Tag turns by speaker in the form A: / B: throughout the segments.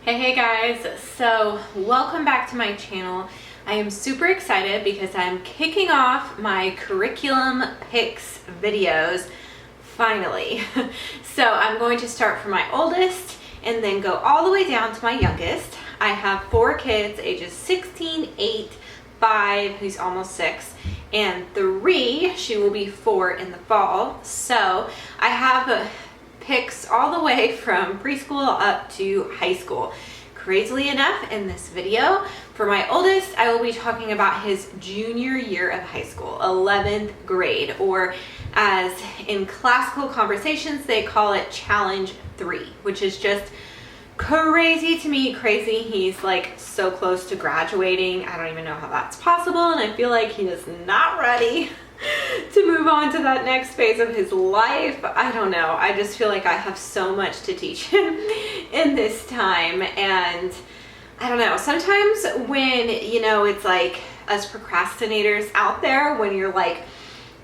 A: Hey guys, so welcome back to my channel. I am super excited because I'm kicking off my curriculum picks videos finally. So I'm going to start from my oldest and then go all the way down to my youngest. I have 4 kids ages 16, 8, 5, who's almost 6, and 3. She will be 4 in the fall. So I have picks all the way from preschool up to high school. Crazily enough, in this video, for my oldest, I will be talking about his junior year of high school, 11th grade, or as in classical conversations, they call it Challenge 3, which is just crazy to me. Crazy. He's like so close to graduating. I don't even know how that's possible, and I feel like he is not ready to move on to that next phase of his life. I don't know. I just feel like I have so much to teach him in this time. And I don't know, sometimes when, it's like us procrastinators out there, when you're like,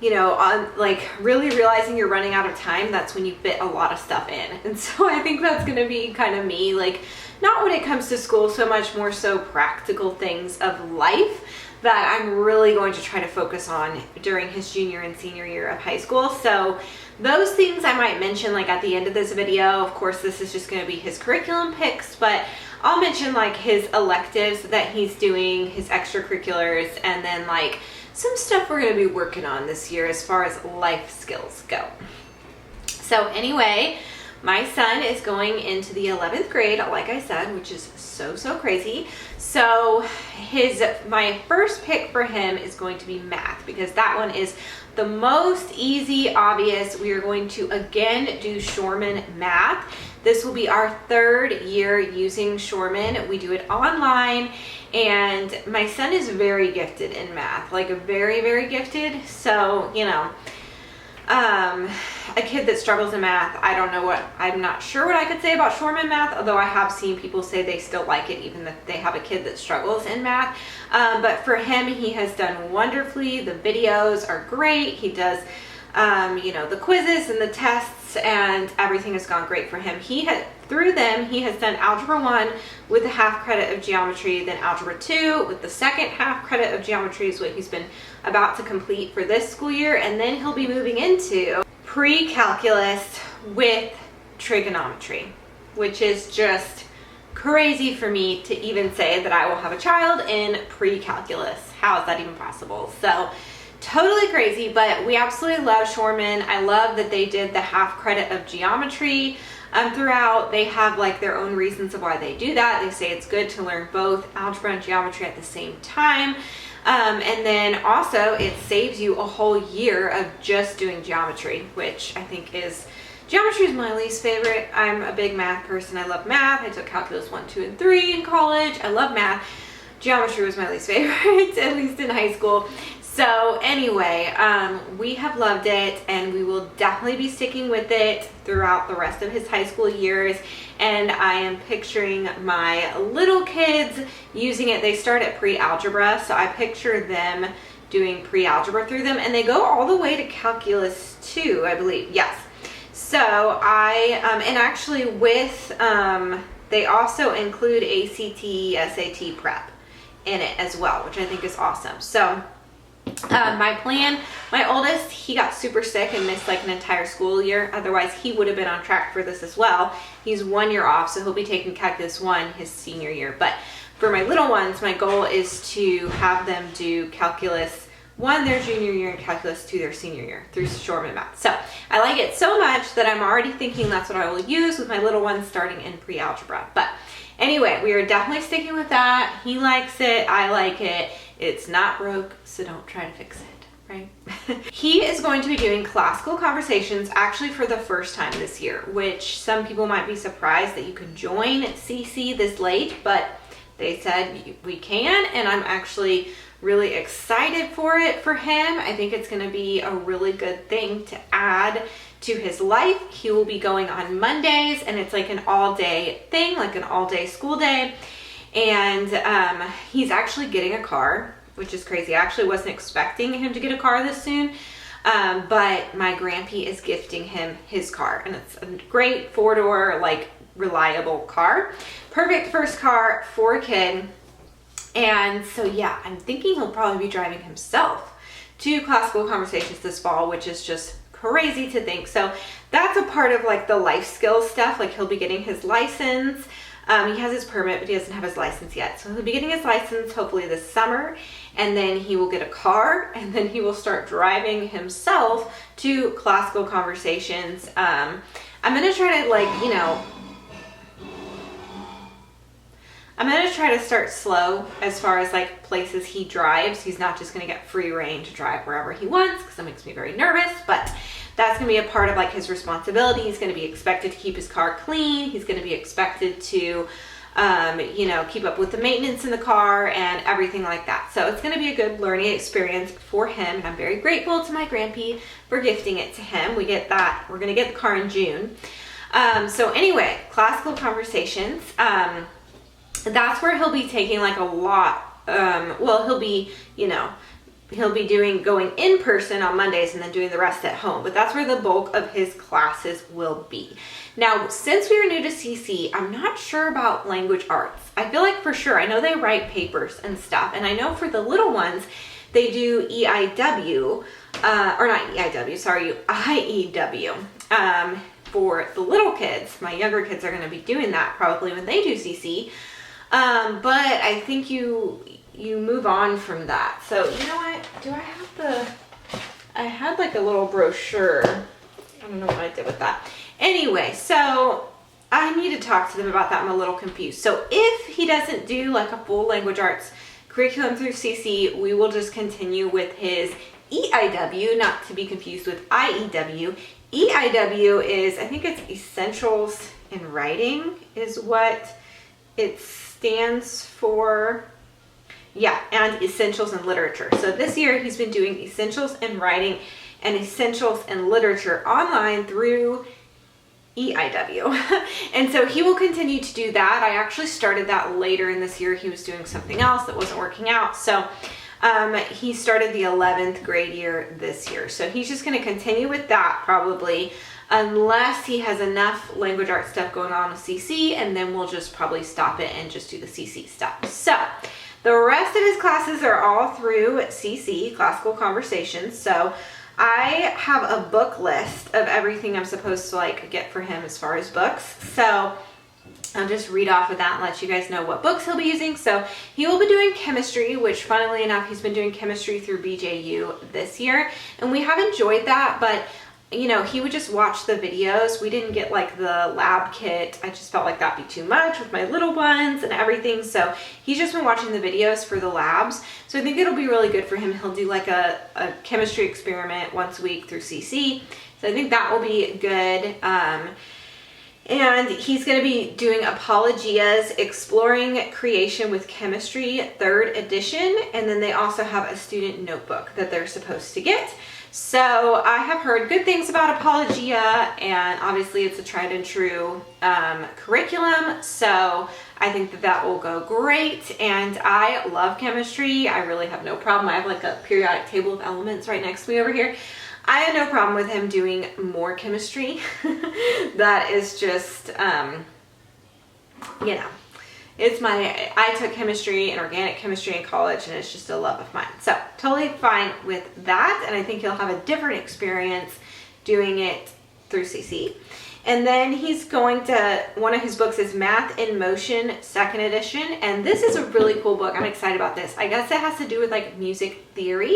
A: on like really realizing you're running out of time, that's when you fit a lot of stuff in. And so I think that's going to be kind of me, like not when it comes to school so much, more so practical things of life that I'm really going to try to focus on during his junior and senior year of high school. So those things I might mention like at the end of this video. Of course, this is just going to be his curriculum picks, but I'll mention like his electives that he's doing, his extracurriculars, and then like some stuff we're going to be working on this year as far as life skills go. So anyway, my son is going into the 11th grade, like I said, which is so crazy. So my first pick for him is going to be math, because that one is the most easy, obvious. We are going to again do Shoreman math. This will be our 3rd year using Shoreman. We do it online, and my son is very gifted in math, like very gifted. So, a kid that struggles in math, I'm not sure what I could say about Shoreman math, although I have seen people say they still like it even if they have a kid that struggles in math. But for him, he has done wonderfully. The videos are great. He does, the quizzes and the tests, and everything has gone great for him. Through them, he has done Algebra 1 with the half credit of geometry, then Algebra 2 with the second half credit of geometry is what he's been about to complete for this school year, and then he'll be moving into pre-calculus with trigonometry, which is just crazy for me to even say that I will have a child in pre-calculus. How is that even possible? So totally crazy, but we absolutely love Shoreman. I love that they did the half credit of geometry throughout. They have like their own reasons of why they do that. They say it's good to learn both algebra and geometry at the same time. And then also it saves you a whole year of just doing geometry, which I think geometry is my least favorite. I'm a big math person. I love math. I took calculus 1, 2, and 3 in college. I love math. Geometry was my least favorite, at least in high school. So anyway, we have loved it, and we will definitely be sticking with it throughout the rest of his high school years. And I am picturing my little kids using it. They start at pre-algebra, so I picture them doing pre-algebra through them, and they go all the way to calculus 2, I believe. Yes. So and actually with, they also include ACT, SAT prep in it as well, which I think is awesome. So my plan, my oldest, he got super sick and missed like an entire school year. Otherwise, he would have been on track for this as well. He's 1 year off, so he'll be taking calculus 1 his senior year. But for my little ones, my goal is to have them do calculus 1 their junior year and calculus 2 their senior year through Shoreman math. So I like it so much that I'm already thinking that's what I will use with my little ones starting in pre-algebra. But anyway, we are definitely sticking with that. He likes it. I like it. It's not broke, so don't try to fix it, right? He is going to be doing classical conversations actually for the first time this year, which some people might be surprised that you can join CC this late, but they said we can, and I'm actually really excited for it for him. I think it's going to be a really good thing to add to his life. He will be going on Mondays, and it's like an all-day thing, like an all-day school day. And he's actually getting a car, which is crazy. I actually wasn't expecting him to get a car this soon, but my grandpa is gifting him his car, and it's a great 4-door, like reliable car. Perfect first car for a kid. And so yeah, I'm thinking he'll probably be driving himself to Classical Conversations this fall, which is just crazy to think. So that's a part of like the life skills stuff. Like he'll be getting his license. He has his permit, but he doesn't have his license yet. So he'll be getting his license hopefully this summer, and then he will get a car, and then he will start driving himself to Classical Conversations. I'm going to try to I'm going to try to start slow as far as like places he drives. He's not just going to get free reign to drive wherever he wants, because that makes me very nervous, but that's going to be a part of like his responsibility. He's going to be expected to keep his car clean. He's going to be expected to, keep up with the maintenance in the car and everything like that. So it's going to be a good learning experience for him. And I'm very grateful to my grandpa for gifting it to him. We're going to get the car in June. So anyway, Classical Conversations, that's where he'll be taking like a lot. He'll be going in person on Mondays and then doing the rest at home, but that's where the bulk of his classes will be. Now, since we are new to CC, I'm not sure about language arts. I feel like for sure, I know they write papers and stuff, and I know for the little ones, they do IEW, for the little kids. My younger kids are going to be doing that probably when they do CC, but I think you move on from that. So you know what, I had like a little brochure. I don't know what I did with that. Anyway, so I need to talk to them about that. I'm a little confused. So if he doesn't do like a full language arts curriculum through CC, we will just continue with his EIW, not to be confused with IEW. EIW is, I think it's Essentials in Writing is what it stands for. Yeah, and Essentials in Literature. So this year he's been doing Essentials in Writing and Essentials in Literature online through EIW. And so he will continue to do that. I actually started that later in this year. He was doing something else that wasn't working out. So he started the 11th grade year this year. So he's just going to continue with that probably, unless he has enough language arts stuff going on with CC, and then we'll just probably stop it and just do the CC stuff. So the rest of his classes are all through CC, Classical Conversations. So I have a book list of everything I'm supposed to like get for him as far as books. So I'll just read off of that and let you guys know what books he'll be using. So he will be doing chemistry, which funnily enough, he's been doing chemistry through BJU this year. And we have enjoyed that, but you know, he would just watch the videos. We didn't get like the lab kit. I just felt like that'd be too much with my little ones and everything. So he's just been watching the videos for the labs. So I think it'll be really good for him. He'll do like a chemistry experiment once a week through CC. So I think that will be good. And he's going to be doing Apologia's Exploring Creation with Chemistry 3rd edition. And then they also have a student notebook that they're supposed to get. So I have heard good things about Apologia, and obviously it's a tried and true curriculum. So I think that will go great. And I love chemistry. I really have no problem. I have like a periodic table of elements right next to me over here. I have no problem with him doing more chemistry. That is just, I took chemistry and organic chemistry in college, and it's just a love of mine. So totally fine with that. And I think he'll have a different experience doing it through CC. And then he's going to, one of his books is Math in Motion 2nd edition. And this is a really cool book. I'm excited about this. I guess it has to do with like music theory.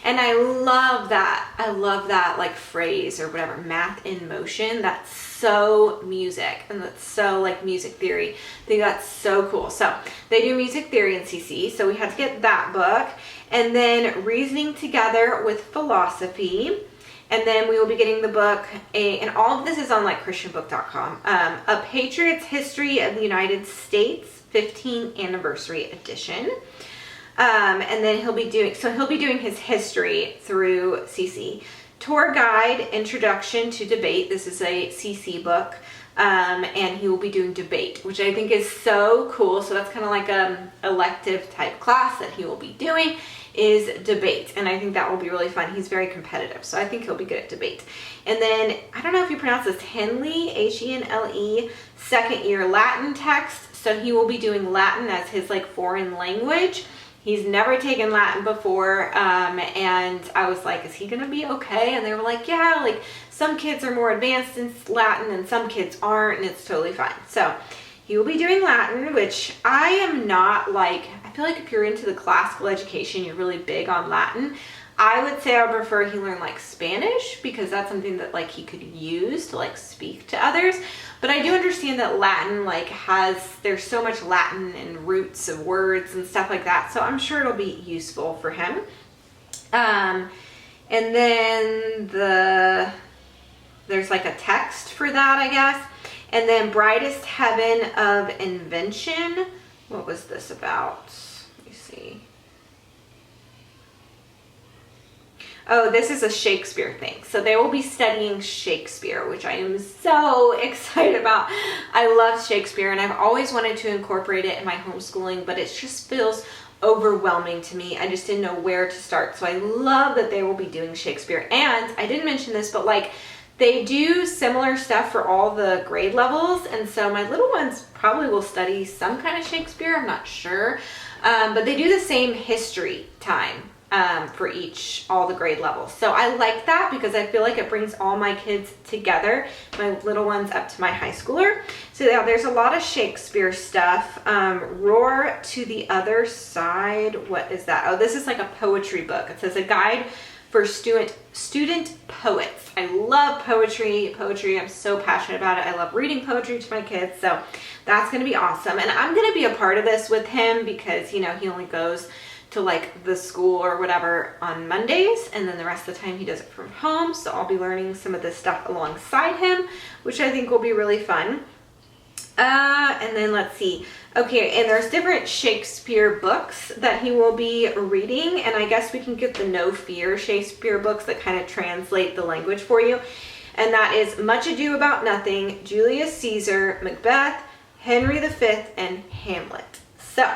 A: And I love that. I love that like phrase or whatever, math in motion. That's so music, and that's so like music theory. I think that's so cool. So they do music theory in CC. So we had to get that book. And then Reasoning Together with Philosophy. And then we will be getting the book, and all of this is on like christianbook.com, A Patriot's History of the United States, 15th Anniversary Edition. And then he'll be doing his history through CC. Tour Guide, Introduction to Debate. This is a CC book. and he will be doing debate, which I think is so cool. So that's kind of like a elective type class that he will be doing, is debate, and I think that will be really fun. He's very competitive, so I think he'll be good at debate. And then, I don't know if you pronounce this, Henley, Henle, second year Latin text. So he will be doing Latin as his like foreign language. He's never taken Latin before, and I was like, is he gonna be okay? And they were like, yeah, like some kids are more advanced in Latin and some kids aren't, and it's totally fine. So he will be doing Latin, which I am not like, I feel like if you're into the classical education, you're really big on Latin. I would say I would prefer he learn like Spanish, because that's something that like he could use to like speak to others. But I do understand that Latin like there's so much Latin and roots of words and stuff like that. So I'm sure it'll be useful for him. And then there's like a text for that, I guess. And then Brightest Heaven of Invention. What was this about? Let me see. Oh, this is a Shakespeare thing. So they will be studying Shakespeare, which I am so excited about. I love Shakespeare, and I've always wanted to incorporate it in my homeschooling, but it just feels overwhelming to me. I just didn't know where to start. So I love that they will be doing Shakespeare. And I didn't mention this, but like they do similar stuff for all the grade levels. And so my little ones probably will study some kind of Shakespeare. I'm not sure. But they do the same history time for all the grade levels. So I like that because I feel like it brings all my kids together, my little ones up to my high schooler. So yeah, there's a lot of Shakespeare stuff. Roar to the Other Side. What is that? Oh, this is like a poetry book. It says a guide for student poets. I love poetry. I'm so passionate about it. I love reading poetry to my kids. So that's going to be awesome. And I'm going to be a part of this with him because, you know, he only goes to like the school or whatever on Mondays, and then the rest of the time he does it from home. So I'll be learning some of this stuff alongside him, which I think will be really fun. And then let's see. Okay, and there's different Shakespeare books that he will be reading, and I guess we can get the No Fear Shakespeare books that kind of translate the language for you. And that is Much Ado About Nothing, Julius Caesar, Macbeth, Henry V, and Hamlet. So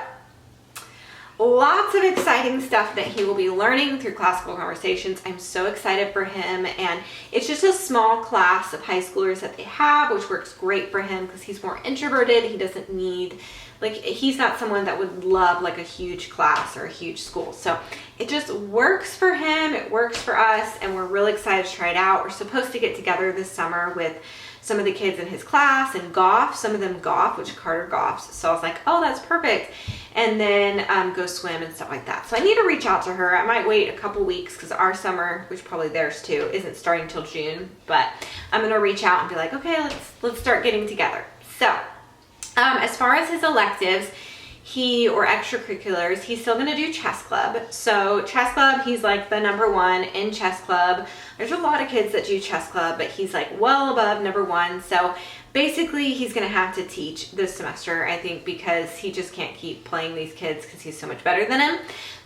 A: lots of exciting stuff that he will be learning through Classical Conversations. I'm so excited for him, and it's just a small class of high schoolers that they have, which works great for him because he's more introverted. He doesn't need, like, he's not someone that would love like a huge class or a huge school. So it just works for him, it works for us, and we're really excited to try it out. We're supposed to get together this summer with some of the kids in his class and golf, some of them golf, which Carter golfs. So I was like, oh, that's perfect. And then go swim and stuff like that. So I need to reach out to her. I might wait a couple weeks because our summer, which probably theirs too, isn't starting till June. But I'm gonna reach out and be like, okay, let's start getting together. So as far as his electives, or extracurriculars, he's still gonna do chess club. So chess club, he's like the #1 in chess club. There's a lot of kids that do chess club, but he's like well above #1. So basically he's gonna have to teach this semester, I think, because he just can't keep playing these kids because he's so much better than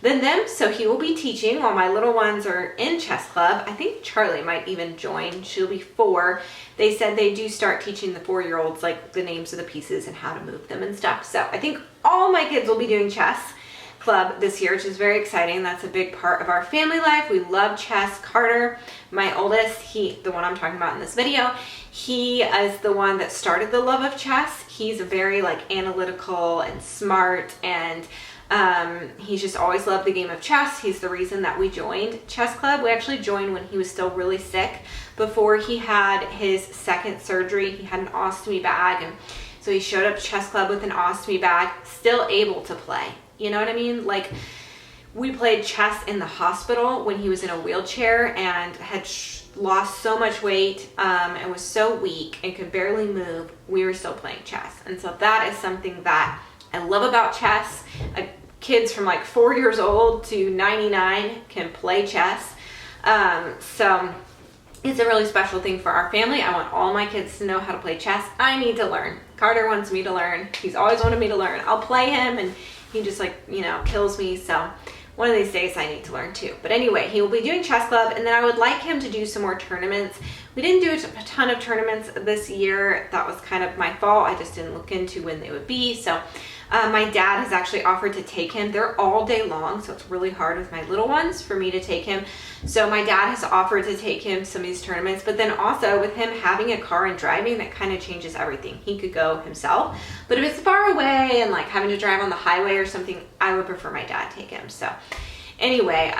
A: them. So he will be teaching while my little ones are in chess club. I think Charlie might even join. She'll be 4. They said they do start teaching the 4-year-olds like the names of the pieces and how to move them and stuff. So I think all my kids will be doing chess club this year, which is very exciting. That's a big part of our family life. We love chess. Carter, my oldest, the one I'm talking about in this video, he is the one that started the love of chess. He's very like analytical and smart, and he's just always loved the game of chess. He's the reason that we joined chess club. We actually joined when he was still really sick. Before he had his second surgery, he had an ostomy bag, and so he showed up to chess club with an ostomy bag, still able to play. You know what I mean? Like, we played chess in the hospital when he was in a wheelchair and had lost so much weight and was so weak and could barely move. We were still playing chess. And so that is something that I love about chess. Kids from like 4 years old to 99 can play chess. So it's a really special thing for our family. I want all my kids to know how to play chess. I need to learn. Carter wants me to learn. He's always wanted me to learn. I'll play him, and he just, like, you know, kills me. So one of these days I need to learn too. But anyway, he will be doing chess club, and then I would like him to do some more tournaments. We didn't do a ton of tournaments this year. That was kind of my fault. I just didn't look into when they would be. So my dad has actually offered to take him. They're all day long, so it's really hard with my little ones for me to take him. So my dad has offered to take him some of these tournaments, but then also with him having a car and driving, that kind of changes everything. He could go himself, but if it's far away and like having to drive on the highway or something, I would prefer my dad take him. So anyway,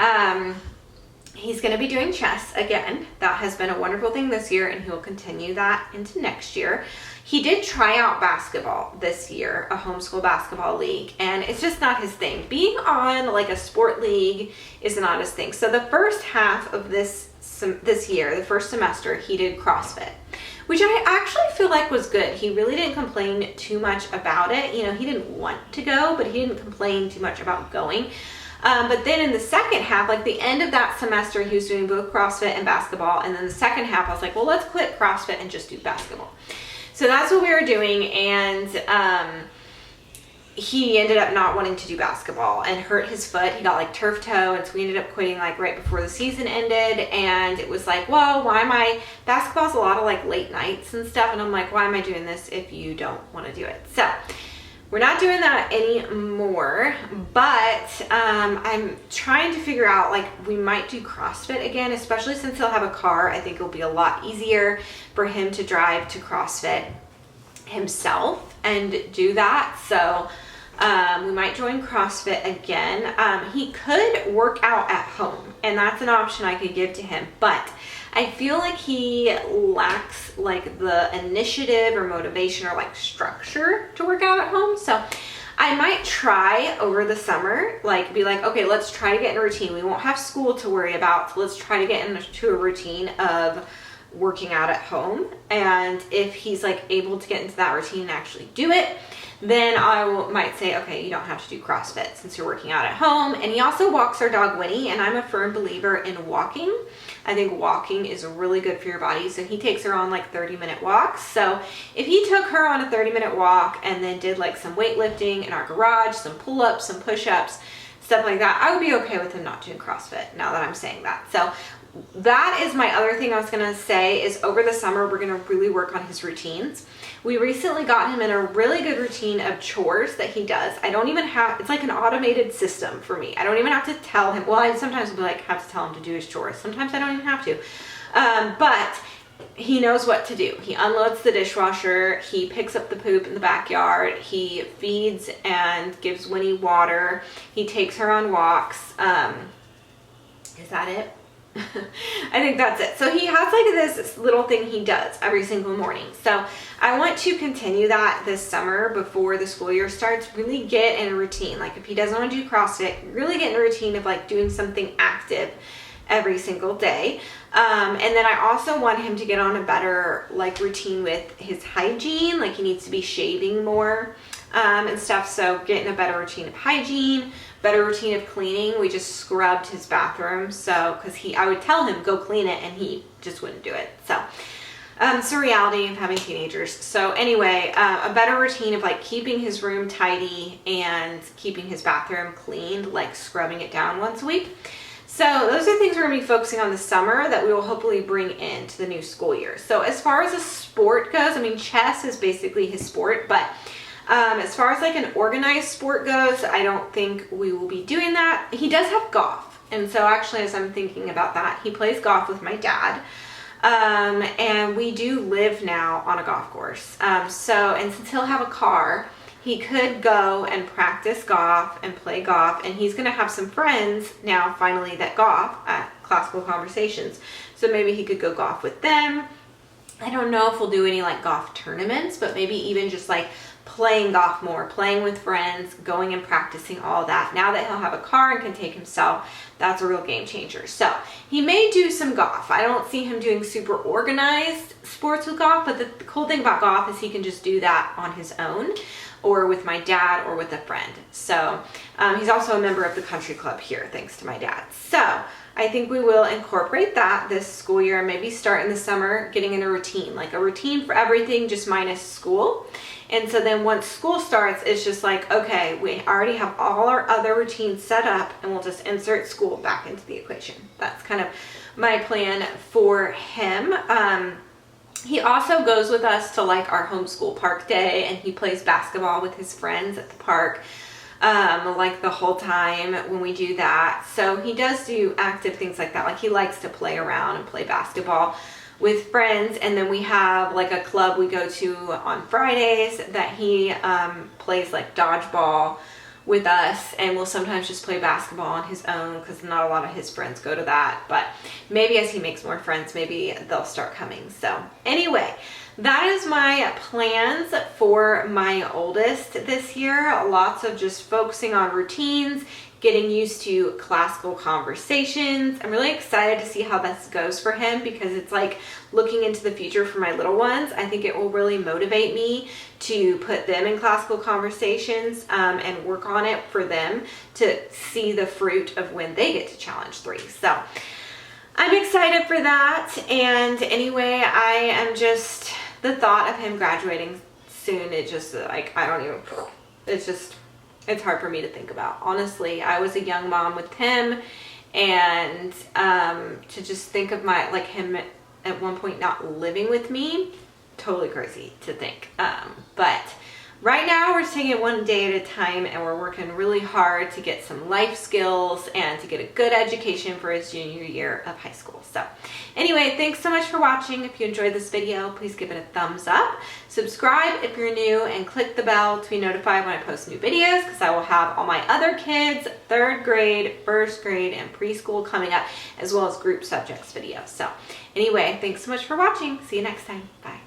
A: he's going to be doing chess again. That has been a wonderful thing this year, and he will continue that into next year. He did try out basketball this year, a homeschool basketball league, and it's just not his thing. Being on like a sport league is not his thing. So the first half of this year, the first semester, he did CrossFit, which I actually feel like was good. He really didn't complain too much about it. You know, he didn't want to go, but he didn't complain too much about going. But then in the second half, like the end of that semester, he was doing both CrossFit and basketball. And then the second half, I was like, well, let's quit CrossFit and just do basketball. So that's what we were doing. And he ended up not wanting to do basketball and hurt his foot. He got like turf toe. And so we ended up quitting like right before the season ended. And it was like, well, basketball's a lot of like late nights and stuff. And I'm like, why am I doing this if you don't want to do it? So we're not doing that anymore, but I'm trying to figure out, like, we might do CrossFit again, especially since he'll have a car. I think it'll be a lot easier for him to drive to CrossFit himself and do that. So we might join CrossFit again. He could work out at home, and that's an option I could give to him, but I feel like he lacks like the initiative or motivation or like structure to work out at home. So I might try over the summer, like be like, okay, let's try to get in a routine. We won't have school to worry about. So let's try to get into a routine of working out at home. And if he's like able to get into that routine and actually do it, then might say, okay, you don't have to do CrossFit since you're working out at home. And he also walks our dog Winnie, and I'm a firm believer in walking. I think walking is really good for your body. So he takes her on like 30-minute walks. So if he took her on a 30-minute walk and then did like some weightlifting in our garage, some pull-ups, some push-ups, stuff like that, I would be okay with him not doing CrossFit now that I'm saying that. So that is my other thing I was going to say is over the summer, we're going to really work on his routines. We recently got him in a really good routine of chores that he does. I don't even have, it's like an automated system for me. I don't even have to tell him. Well, I sometimes will be like, have to tell him to do his chores. Sometimes I don't even have to. But he knows what to do. He unloads the dishwasher. He picks up the poop in the backyard. He feeds and gives Winnie water. He takes her on walks. Is that it? I think that's it. So he has like this little thing he does every single morning. So I want to continue that this summer before the school year starts. Really get in a routine. Like if he doesn't want to do CrossFit, really get in a routine of like doing something active every single day. And then I also want him to get on a better like routine with his hygiene. Like he needs to be shaving more and stuff. So get in a better routine of hygiene, better routine of cleaning. We just scrubbed his bathroom. So, cause I would tell him go clean it and he just wouldn't do it. So, it's a reality of having teenagers. So anyway, a better routine of like keeping his room tidy and keeping his bathroom cleaned, like scrubbing it down once a week. So those are things we're gonna be focusing on this summer that we will hopefully bring into the new school year. So as far as a sport goes, I mean, chess is basically his sport, but as far as like an organized sport goes, I don't think we will be doing that. He does have golf. And so actually, as I'm thinking about that, he plays golf with my dad. And we do live now on a golf course. And since he'll have a car, he could go and practice golf and play golf. And he's going to have some friends now finally that golf at Classical Conversations. So maybe he could go golf with them. I don't know if we'll do any like golf tournaments, but maybe even just like playing golf more, playing with friends, going and practicing all that. Now that he'll have a car and can take himself, that's a real game changer. So he may do some golf. I don't see him doing super organized sports with golf, but the cool thing about golf is he can just do that on his own or with my dad or with a friend. So he's also a member of the country club here, thanks to my dad. So I think we will incorporate that this school year, maybe start in the summer getting in a routine, like a routine for everything, just minus school. And so then once school starts, it's just like, okay, we already have all our other routines set up and we'll just insert school back into the equation. That's kind of my plan for him. He also goes with us to like our homeschool park day, and he plays basketball with his friends at the park like the whole time when we do that. So he does do active things like that. Like he likes to play around and play basketball with friends. And then we have like a club we go to on Fridays that he plays like dodgeball with us, and we'll sometimes just play basketball on his own because not a lot of his friends go to that. But maybe as he makes more friends, maybe they'll start coming. So anyway, that is my plans for my oldest this year. Lots of just focusing on routines, getting used to classical conversations. I'm really excited to see how this goes for him because it's like looking into the future for my little ones. I think it will really motivate me to put them in classical conversations and work on it for them to see the fruit of when they get to challenge 3. So I'm excited for that. And anyway, I am just, the thought of him graduating soon, it just like, I don't even, it's hard for me to think about. Honestly, I was a young mom with him, and to just think of like him at one point not living with me, totally crazy to think. But right now we're taking it one day at a time, and we're working really hard to get some life skills and to get a good education for his junior year of high school. So anyway, thanks so much for watching. If you enjoyed this video, please give it a thumbs up. Subscribe if you're new, and click the bell to be notified when I post new videos, because I will have all my other kids, 3rd grade, 1st grade, and preschool coming up, as well as group subjects videos. So anyway, thanks so much for watching. See you next time. Bye.